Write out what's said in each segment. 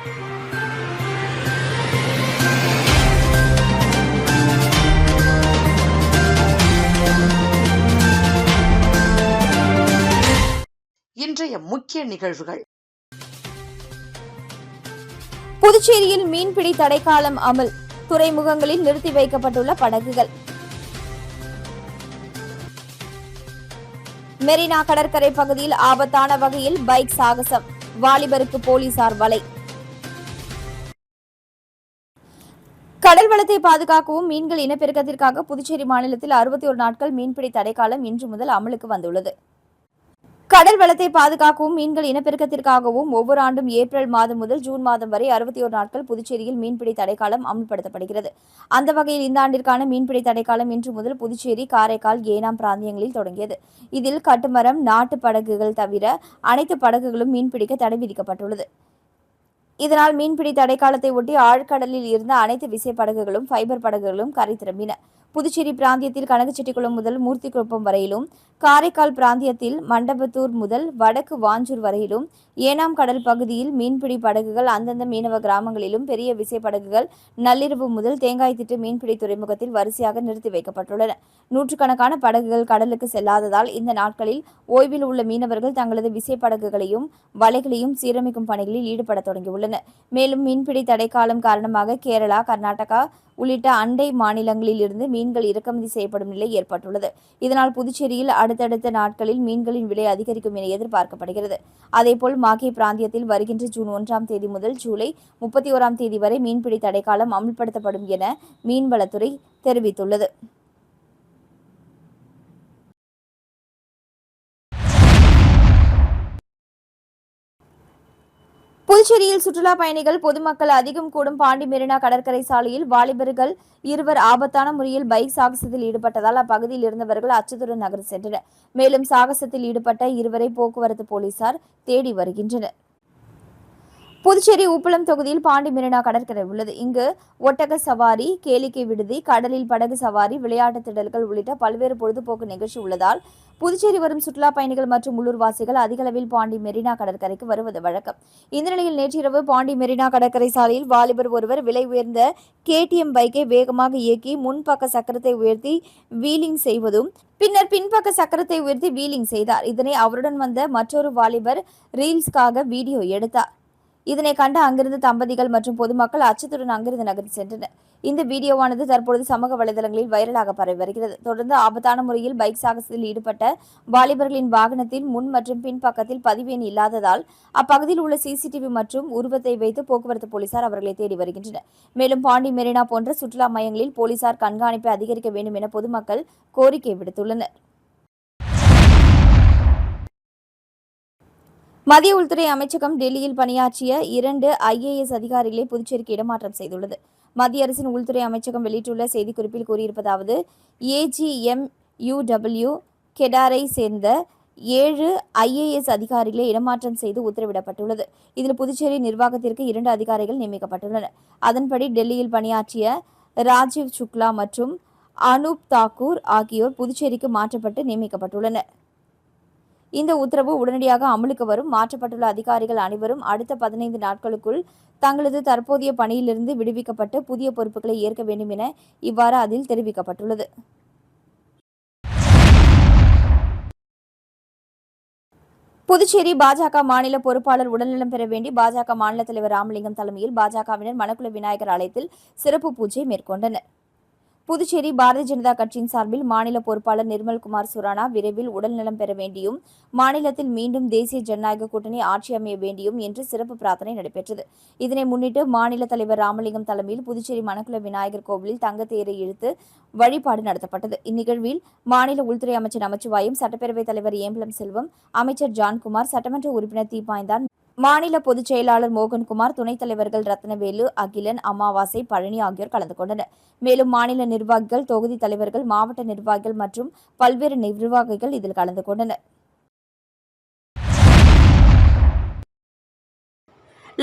இன்றைய முக்கிய நிகழ்வுகள். புதுச்சேரியில் மீன்பிடி தடைக்காலம் அமல், துறைமுகங்களில் நிறுத்தி வைக்கப்பட்டுள்ள படகுகள். மெரினா கடற்கரை பகுதியில் ஆபத்தான வகையில் பைக் சாகசம், வாலிபருக்கு போலீசார் வலை. கடல் வளத்தை பாதுகாக்கவும் மீன்கள் இனப்பெருக்கத்திற்காக புதுச்சேரி மாநிலத்தில் 61 நாட்கள் மீன்பிடி தடைக்காலம் இன்று முதல் அமலுக்கு வந்துள்ளது. கடல் வளத்தை பாதுகாக்கவும் மீன்கள் இனப்பெருக்கத்திற்காகவும் ஒவ்வொரு ஆண்டும் ஏப்ரல் மாதம் முதல் ஜூன் மாதம் வரை 61 நாட்கள் புதுச்சேரியில் மீன்பிடி தடைக்காலம் அமல்படுத்தப்படுகிறது. அந்த வகையில் இந்த ஆண்டிற்கான மீன்பிடி தடைக்காலம் இன்று முதல் புதுச்சேரி, காரைக்கால், ஏனாம் பிராந்தியங்களில் தொடங்கியது. இதில் கட்டுமரம், நாட்டு படகுகள் தவிர அனைத்து படகுகளும் மீன்பிடிக்க தடை விதிக்கப்பட்டுள்ளது. இதனால் மீன்பிடி தடைக்காலத்தை ஒட்டி ஆழ்கடலில் இருந்த அனைத்து விசைப்படகுகளும், ஃபைபர் படகுகளும் கரை திரும்பின. புதுச்சேரி பிராந்தியத்தில் கனகச்செட்டிக்குளம் முதல் மூர்த்திக்குப்பம் வரையிலும், காரைக்கால் பிராந்தியத்தில் மண்டபத்தூர் முதல் வடக்கு வாஞ்சூர் வரையிலும், ஏனாம் கடல் பகுதியில் மீன்பிடி படகுகள் அந்தந்த மீனவ கிராமங்களிலும், பெரிய விசைப்படகுகள் நள்ளிரவு முதல் தேங்காய்த்திட்டு மீன்பிடி துறைமுகத்தில் வரிசையாக நிறுத்தி வைக்கப்பட்டுள்ளன. நூற்றுக்கணக்கான படகுகள் கடலுக்கு செல்லாததால் இந்த நாட்களில் ஓய்வில் உள்ள மீனவர்கள் தங்களது விசைப்படகுகளையும் வலைகளையும் சீரமைக்கும் பணிகளில் ஈடுபட தொடங்கியுள்ளனர். மேலும் மீன்பிடி தடைக்காலம் காரணமாக கேரளா, கர்நாடகா உள்ளிட்ட அண்டை மாநிலங்களில் இருந்து மீன்கள் இறக்குமதி செய்யப்படும் நிலை ஏற்பட்டுள்ளது. இதனால் புதுச்சேரியில் அடுத்தடுத்த நாட்களில் மீன்களின் விலை அதிகரிக்கும் என எதிர்பார்க்கப்படுகிறது. அதேபோல் மாகே பிராந்தியத்தில் வருகின்ற ஜூன் 1ஆம் தேதி முதல் ஜூலை 31ஆம் தேதி வரை மீன்பிடி தடைக்காலம் அமல்படுத்தப்படும் என மீன்வளத்துறை தெரிவித்துள்ளது. புதுச்சேரியில் சுற்றுலா பயணிகள், பொதுமக்கள் அதிகம் கூடும் பாண்டி மெரினா கடற்கரை சாலையில் வாலிபர்கள் 2 ஆபத்தான முறையில் பைக் சாகசத்தில் ஈடுபட்டதால் அப்பகுதியில் இருந்தவர்கள் அச்சத்துடன் நகர் சென்றனர். மேலும் சாகசத்தில் ஈடுபட்ட 2 போக்குவரத்து போலீசார் தேடி வருகின்றனர். புதுச்சேரி உப்பளம் தொகுதியில் பாண்டி மெரினா கடற்கரை உள்ளது. இங்கு ஒட்டக சவாரி, கேளிக்கை விடுதி, கடலில் படகு சவாரி, விளையாட்டு திடல்கள் உள்ளிட்ட பல்வேறு பொழுதுபோக்கு நிகழ்ச்சி உள்ளதால் புதுச்சேரி வரும் சுற்றுலா பயணிகள் மற்றும் உள்ளூர்வாசிகள் அதிகளவில் பாண்டி மெரினா கடற்கரைக்கு வருவது வழக்கம். இந்த நிலையில் நேற்றிரவு பாண்டி மெரினா கடற்கரை சாலையில் வாலிபர் ஒருவர் விலை உயர்ந்த KTM பைக்கை வேகமாக இயக்கி முன்பக்க சக்கரத்தை உயர்த்தி வீலிங் செய்வதும், பின்னர் பின்பக்க சக்கரத்தை உயர்த்தி வீலிங் செய்தார். இதனை அவருடன் வந்த மற்றொரு வாலிபர் ரீல்ஸ்க்காக வீடியோ எடுத்தார். இதனை கண்ட அங்கிருந்த தம்பதிகள் மற்றும் பொதுமக்கள் அச்சத்துடன் அங்கிருந்து நகர்ந்து சென்றனர். இந்த வீடியோவானது தற்பொழுது சமூக வலைதளங்களில் வைரலாக பரவி வருகிறது. தொடர்ந்து ஆபத்தான முறையில் பைக் சாகசத்தில் ஈடுபட்ட வாலிபர்களின் வாகனத்தின் முன் மற்றும் பின்பக்கத்தில் பதிவேணி இல்லாததால் அப்பகுதியில் உள்ள CCTV மற்றும் உருவத்தை வைத்து போக்குவரத்து போலீசார் அவர்களை தேடி வருகின்றனர். மேலும் பாண்டி மெரினா போன்ற சுற்றுலா மையங்களில் போலீசார் கண்காணிப்பை அதிகரிக்க வேண்டும் என பொதுமக்கள் கோரிக்கை விடுத்துள்ளனர். மத்திய உள்துறை அமைச்சகம் டெல்லியில் பணியாற்றிய 2 IAS அதிகாரிகளை புதுச்சேரிக்கு இடமாற்றம் செய்துள்ளது. மத்திய அரசின் உள்துறை அமைச்சகம் வெளியிட்டுள்ள செய்திக்குறிப்பில் கூறியிருப்பதாவது: AGMUW கெடாரை சேர்ந்த 7 IAS அதிகாரிகளை இடமாற்றம் செய்து உத்தரவிடப்பட்டுள்ளது. இதில் புதுச்சேரி நிர்வாகத்திற்கு 2 அதிகாரிகள் நியமிக்கப்பட்டுள்ளனர். அதன்படி டெல்லியில் பணியாற்றிய ராஜீவ் சுக்லா மற்றும் அனூப் தாக்கூர் ஆகியோர் புதுச்சேரிக்கு மாற்றப்பட்டு நியமிக்கப்பட்டுள்ளனர். இந்த உத்தரவு உடனடியாக அமலுக்கு வரும். மாற்றப்பட்டுள்ள அதிகாரிகள் அனைவரும் அடுத்த 15 நாட்களுக்குள் தங்களது தற்போதைய பணியிலிருந்து விடுவிக்கப்பட்டு புதிய பொறுப்புகளை ஏற்க வேண்டும் என இவ்வாறு அதில் தெரிவிக்கப்பட்டுள்ளது. புதுச்சேரி பாஜக மாநில பொறுப்பாளர் உடல்நலம் பெற வேண்டி பாஜக மாநில தலைவர் ராமலிங்கம் தலைமையில் பாஜகவினர் மணக்குள விநாயகர் ஆலயத்தில் சிறப்பு பூஜை மேற்கொண்டனர். புதுச்சேரி பாரதிய ஜனதா கட்சியின் சார்பில் மாநில பொறுப்பாளர் நிர்மல்குமார் சுரானா விரைவில் உடல்நலம் பெற வேண்டியும், மாநிலத்தில் மீண்டும் தேசிய ஜனநாயக கூட்டணி ஆட்சி அமைய வேண்டியும் என்று சிறப்பு பிரார்த்தனை நடைபெற்றது. இதனை முன்னிட்டு மாநில தலைவர் ராமலிங்கம் தலைமையில் புதுச்சேரி மணக்குள விநாயகர் கோவிலில் தங்கத்தேரை இழுத்து வழிபாடு நடத்தப்பட்டது. இந்நிகழ்வில் மாநில உள்துறை அமைச்சர் நமச்சிவாயம், சட்டப்பேரவைத் தலைவர் ஏம்பலம் செல்வம், அமைச்சர் ஜான்குமார், சட்டமன்ற உறுப்பினர் தீபாய்ந்தான், மாநில பொதுச் செயலாளர் மோகன்குமார், துணைத் தலைவர்கள் ரத்னவேலு, அகிலன், அமாவாசை, பழனி ஆகியோர் கலந்து கொண்டனர். மேலும் மாநில நிர்வாகிகள், தொகுதி தலைவர்கள், மாவட்ட நிர்வாகிகள் மற்றும் பல்வேறு நிர்வாகிகள் இதில் கலந்து கொண்டனர்.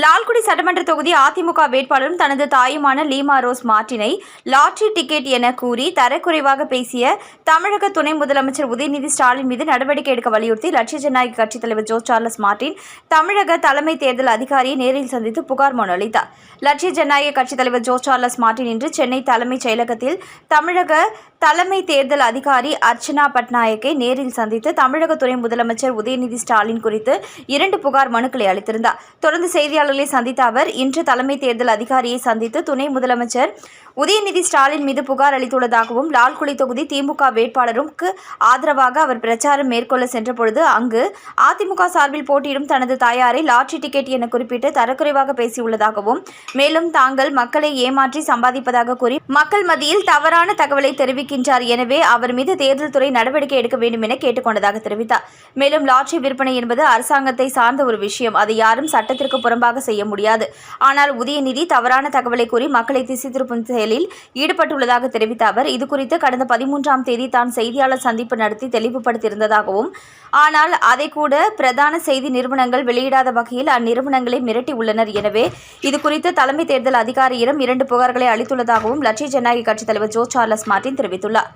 லால்குடி சட்டமன்ற தொகுதி அதிமுக வேட்பாளரும் தனது தாயுமான லீமா ரோஸ் மார்டினை லாட்டரி டிக்கெட் என கூறி தரக்குறைவாக பேசிய தமிழக துணை முதலமைச்சர் உதயநிதி ஸ்டாலின் மீது நடவடிக்கை எடுக்க வலியுறுத்தி லட்சிய ஜனநாயக கட்சித் தலைவர் ஜோ சார்லஸ் மார்டின் தமிழக தலைமை தேர்தல் அதிகாரியை நேரில் சந்தித்து புகார் மனு அளித்தார். லட்சிய ஜனநாயக கட்சித் தலைவர் ஜோ சார்லஸ் மார்டின் இன்று சென்னை தலைமைச் செயலகத்தில் தமிழக தலைமை தேர்தல் அதிகாரி அர்ச்சனா பட்நாயக்கை நேரில் சந்தித்து தமிழக துணை முதலமைச்சர் உதயநிதி ஸ்டாலின் குறித்து 2 புகார் மனுக்களை அளித்திருந்தார். தொடர்ந்து செய்தியாளர்களை சந்தித்த அவர் இன்று தலைமை தேர்தல் அதிகாரியை சந்தித்து துணை முதலமைச்சர் உதயநிதி ஸ்டாலின் மீது புகார் அளித்துள்ளதாகவும் லால்குடி தொகுதி திமுக வேட்பாளருக்கு ஆதரவாக அவர் பிரச்சாரம் மேற்கொள்ள சென்றபொழுது அங்கு அதிமுக சார்பில் போட்டியிடும் தனது தாயாரை லாட்டரி டிக்கெட் என குறிப்பிட்டு தரக்குறைவாக பேசியுள்ளதாகவும் மேலும் தாங்கள் மக்களை ஏமாற்றி சம்பாதிப்பதாக கூறி மக்கள் மத்தியில் தவறான தகவலை தெரிவிக்கின்றார். எனவே அவர் மீது தேர்தல் துறை நடவடிக்கை எடுக்க வேண்டும் என கேட்டுக்கொண்டதாக தெரிவித்தார். மேலும் லாட்டரி விற்பனை என்பது அரசாங்கத்தை சார்ந்த ஒரு விஷயம், அதை யாரும் சட்டத்திற்கு புறம்பாக செய்ய முடியாது. ஆனால் உதயநிதி தவறான தகவலை கூறி மக்களை திசை திருப்பும் செயலில் ஈடுபட்டுள்ளதாக தெரிவித்த அவர் இதுகுறித்து கடந்த 13ஆம் தேதி தான் செய்தியாளர் சந்திப்பு நடத்தி தெளிவுபடுத்தியிருந்ததாகவும் ஆனால் அதை கூட பிரதான செய்தி நிறுவனங்கள் வெளியிடாத வகையில் அந்நிறுவனங்களை மிரட்டி உள்ளனர். எனவே இதுகுறித்து தலைமை தேர்தல் அதிகாரியிடம் 2 புகார்களை அளித்துள்ளதாகவும் லட்சிய ஜனநாயக கட்சித் தலைவர் ஜோ சார்லஸ் மார்டின் தெரிவித்துள்ளார்.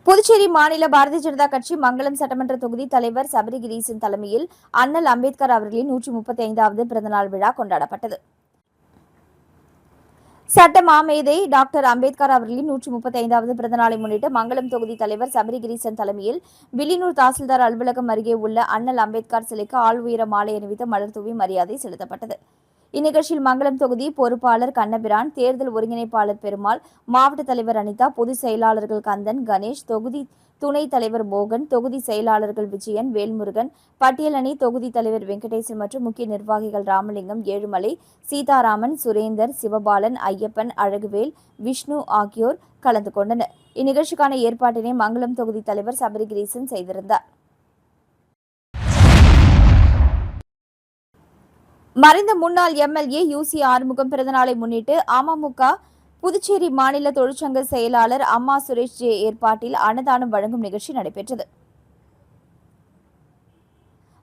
புதுச்சேரி மாநில பாரதிய ஜனதா கட்சி மங்களம் சட்டமன்ற தொகுதி தலைவர் சபரிகிரீசன் தலைமையில் அண்ணல் அம்பேத்கர் அவர்களின் 135வது பிறந்தநாள் விழா கொண்டாடப்பட்டது. சட்ட மாமேதை டாக்டர் அம்பேத்கர் அவர்களின் 135வது பிறந்தநாளை முன்னிட்டு மங்களம் தொகுதி தலைவர் சபரிகிரீசன் தலைமையில் வில்லியனூர் தாசில்தார் அலுவலகம் அருகே உள்ள அண்ணல் அம்பேத்கர் சிலைக்கு ஆள் உயர மாலை அணிவித்து மலர் தூவி மரியாதை செலுத்தப்பட்டது. இந்நிகழ்ச்சியில் மங்களம் தொகுதி பொறுப்பாளர் கண்ணபிரான், தேர்தல் ஒருங்கிணைப்பாளர் பெருமாள், மாவட்ட தலைவர் அனிதா, பொதுச் செயலாளர்கள் கந்தன், கணேஷ், தொகுதி துணைத் தலைவர் மோகன், தொகுதி செயலாளர்கள் விஜயன், வேல்முருகன், பட்டியலணி தொகுதி தலைவர் வெங்கடேசன் மற்றும் முக்கிய நிர்வாகிகள் ராமலிங்கம், ஏழுமலை, சீதாராமன், சுரேந்தர், சிவபாலன், ஐயப்பன், அழகுவேல், விஷ்ணு ஆகியோர் கலந்து கொண்டனர். இந்நிகழ்ச்சிக்கான ஏற்பாட்டினை மங்களம் தொகுதி தலைவர் சபரிகிரீசன் செய்திருந்தார். மறைந்த முன்னாள் எம்எல்ஏ யூசி ஆறுமுகம் பிறந்தநாளை முன்னிட்டு அமமுக புதுச்சேரி மாநில தொழிற்சங்க செயலாளர் அம்மா சுரேஷ் ஜே ஏற்பாட்டில் அன்னதானம் வழங்கும் நிகழ்ச்சி நடைபெற்றது.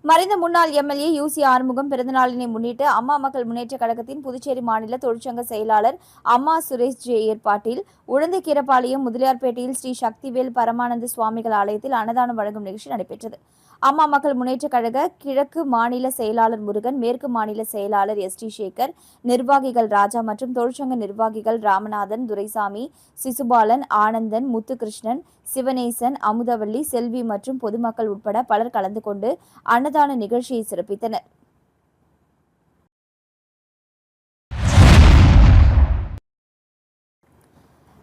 மறைந்த முன்னாள் எம்எல்ஏ யூசி ஆறுமுகம் பிறந்தநாளினை முன்னிட்டு அம்மா மக்கள் முன்னேற்ற கழகத்தின் புதுச்சேரி மாநில தொழிற்சங்க செயலாளர் அம்மா சுரேஷ் ஜே ஏற்பாட்டில் உழந்தைக்கீரப்பாளையம் முதலியார்பேட்டையில் ஸ்ரீ சக்திவேல் பரமானந்த சுவாமிகள் ஆலயத்தில் அன்னதானம் வழங்கும் நிகழ்ச்சி நடைபெற்றது. அம்மா மக்கள் முன்னேற்ற கழக கிழக்கு மாநில செயலாளர் முருகன், மேற்கு மாநில செயலாளர் எஸ்.டி. சேகர், நிர்வாகிகள் ராஜா மற்றும் தொழிற்சங்க நிர்வாகிகள் ராமநாதன், துரைசாமி, சிசுபாலன், ஆனந்தன், முத்துகிருஷ்ணன், சிவனேசன், அமுதவள்ளி, செல்வி மற்றும் பொதுமக்கள் உட்பட பலர் கலந்து கொண்டு அன்னதான நிகழ்ச்சியை சிறப்பித்தனர்.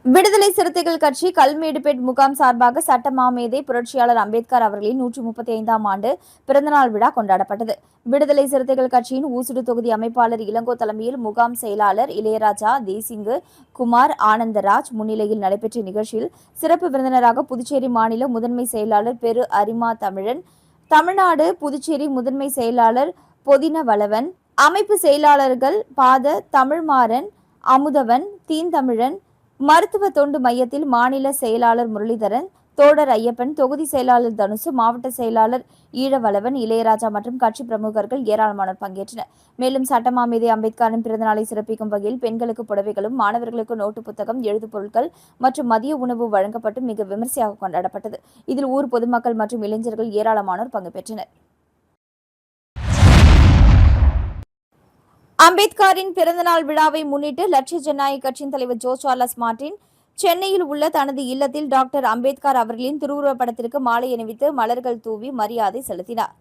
விடுதலை சிறுத்தைகள் கட்சி கல்மேடுபேட் முகாம் சார்பாக சட்ட மாமேதை புரட்சியாளர் அம்பேத்கர் அவர்களின் 135ஆம் ஆண்டு பிறந்தநாள் விழா கொண்டாடப்பட்டது. விடுதலை சிறுத்தைகள் கட்சியின் ஊசுடு தொகுதி அமைப்பாளர் இளங்கோ தலைமையில் முகாம் செயலாளர் இளையராஜா, தேசிங்கு, குமார், ஆனந்தராஜ் முன்னிலையில் நடைபெற்ற நிகழ்ச்சியில் சிறப்பு விருந்தினராக புதுச்சேரி மாநில முதன்மை செயலாளர் பெரு அரிமா தமிழன், தமிழ்நாடு புதுச்சேரி முதன்மை செயலாளர் பொதின வளவன், அமைப்பு செயலாளர்கள் பாத தமிழ்மாறன், அமுதவன், தீந்தமிழன், மருத்துவ தொண்டு மையத்தில் மாநில செயலாளர் முரளிதரன், தோடர் ஐயப்பன், தொகுதி செயலாளர் தனுசு, மாவட்ட செயலாளர் ஈழவளவன், இளையராஜா மற்றும் கட்சி பிரமுகர்கள் ஏராளமானோர் பங்கேற்றனர். மேலும் சட்டமாமேதை அம்பேத்கரின் பிறந்தநாளை சிறப்பிக்கும் வகையில் பெண்களுக்கு புடவைகளும், மாணவர்களுக்கு நோட்டு புத்தகம், எழுது பொருட்கள் மற்றும் மதிய உணவு வழங்கப்பட்டு மிக விமர்சையாக கொண்டாடப்பட்டது. இதில் ஊர் பொதுமக்கள் மற்றும் இளைஞர்கள் ஏராளமானோர் பங்கு பெற்றனர். அம்பேத்கரின் பிறந்தநாள் விழாவை முன்னிட்டு லட்சிய ஜனநாயக கட்சியின் தலைவர் ஜோ சார்லஸ் மார்டின் சென்னையில் உள்ள தனது இல்லத்தில் டாக்டர் அம்பேத்கர் அவர்களின் திருவுருவப் படத்திற்கு மாலை அணிவித்து மலர்கள் தூவி மரியாதை செலுத்தினார்.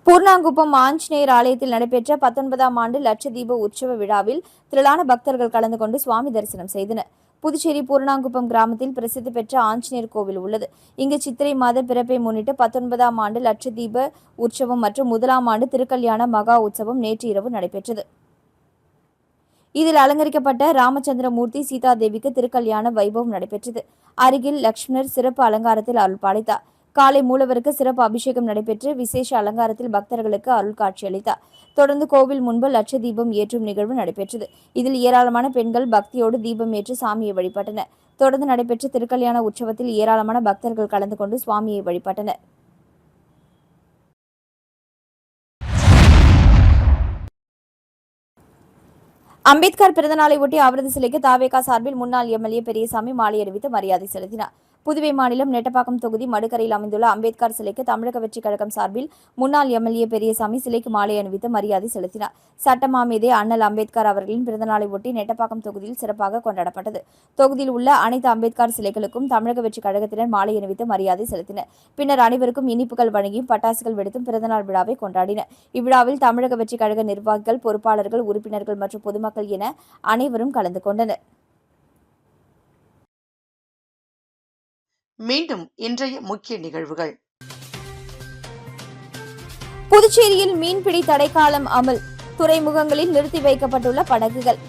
பூர்ணாங்குப்பம் ஆஞ்சநேயர் ஆலயத்தில் நடைபெற்ற 19ஆம் ஆண்டு லட்சதீப உற்சவ விழாவில் திரளான பக்தர்கள் கலந்து கொண்டு சுவாமி தரிசனம் செய்தனர். புதுச்சேரி பூர்ணாங்குப்பம் கிராமத்தில் பிரசித்தி பெற்ற ஆஞ்சநேயர் கோவில் உள்ளது. இங்கு சித்திரை மாத பிறப்பை முன்னிட்டு 19ஆம் ஆண்டு லட்சதீப உற்சவம் மற்றும் 1ஆம் ஆண்டு திருக்கல்யாண மகா உற்சவம் நேற்று இரவு நடைபெற்றது. இதில் அலங்கரிக்கப்பட்ட ராமச்சந்திரமூர்த்தி சீதாதேவிக்கு திருக்கல்யாண வைபவம் நடைபெற்றது. அருகில் லட்சுமணர் சிறப்பு அலங்காரத்தில் அருள் பாலித்தார். காலை மூலவருக்கு சிறப்பு அபிஷேகம் நடைபெற்று விசேஷ அலங்காரத்தில் பக்தர்களுக்கு அருள் காட்சியளித்தார். தொடர்ந்து கோவில் முன்பு லட்ச தீபம் ஏற்றும் நிகழ்வு நடைபெற்றது. இதில் ஏராளமான பெண்கள் பக்தியோடு தீபம் ஏற்றி சாமியை வழிபட்டனர். தொடர்ந்து நடைபெற்ற திருக்கல்யாண உற்சவத்தில் ஏராளமான பக்தர்கள் கலந்து கொண்டு சுவாமியை வழிபட்டனர். அம்பேத்கர் பிறந்தநாளை ஒட்டி அவரது சிலைக்கு தாவேகா சார்பில் முன்னாள் எம்எல்ஏ பெரியசாமி மாலை அணிவித்து மரியாதை செலுத்தினார். புதுவை மாநிலம் நெட்டப்பாக்கம் தொகுதி மடுக்கரையில் அமைந்துள்ள அம்பேத்கர் சிலைக்கு தமிழக வெற்றிக் கழகம் சார்பில் முன்னாள் எம்எல்ஏ பெரியசாமி சிலைக்கு மாலை அணிவித்து மரியாதை செலுத்தினார். சட்டமாமேதை அண்ணல் அம்பேத்கர் அவர்களின் பிறந்தநாளை ஒட்டி நெட்டப்பாக்கம் தொகுதியில் சிறப்பாக கொண்டாடப்பட்டது. தொகுதியில் உள்ள அனைத்து அம்பேத்கர் சிலைகளுக்கும் தமிழக வெற்றிக் கழகத்தினர் மாலை அணிவித்து மரியாதை செலுத்தினர். பின்னர் அனைவருக்கும் இனிப்புகள் வழங்கியும் பட்டாசுகள் வெடித்தும் பிறந்தநாள் விழாவை கொண்டாடினர். இவ்விழாவில் தமிழக வெற்றிக் கழக நிர்வாகிகள், பொறுப்பாளர்கள், உறுப்பினர்கள் மற்றும் பொதுமக்கள் என அனைவரும் கலந்து கொண்டனர். மீண்டும் இன்றைய முக்கிய நிகழ்வுகள். புதுச்சேரியில் மீன்பிடி தடைக்காலம் அமல். துறைமுகங்களில் நிறுத்தி வைக்கப்பட்டுள்ள படகுகள்.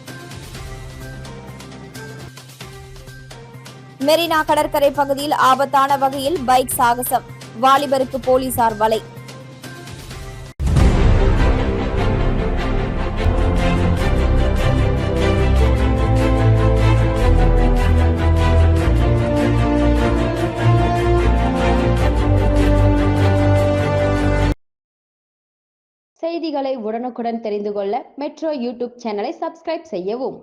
மெரினா கடற்கரை பகுதியில் ஆபத்தான வகையில் பைக் சாகசம். வாலிபருக்கு போலீசார் வலை. செய்திகளை உடனுக்குடன் தெரிந்து கொள்ள மெட்ரோ யூடியூப் சேனலை சப்ஸ்கிரைப் செய்யவும்.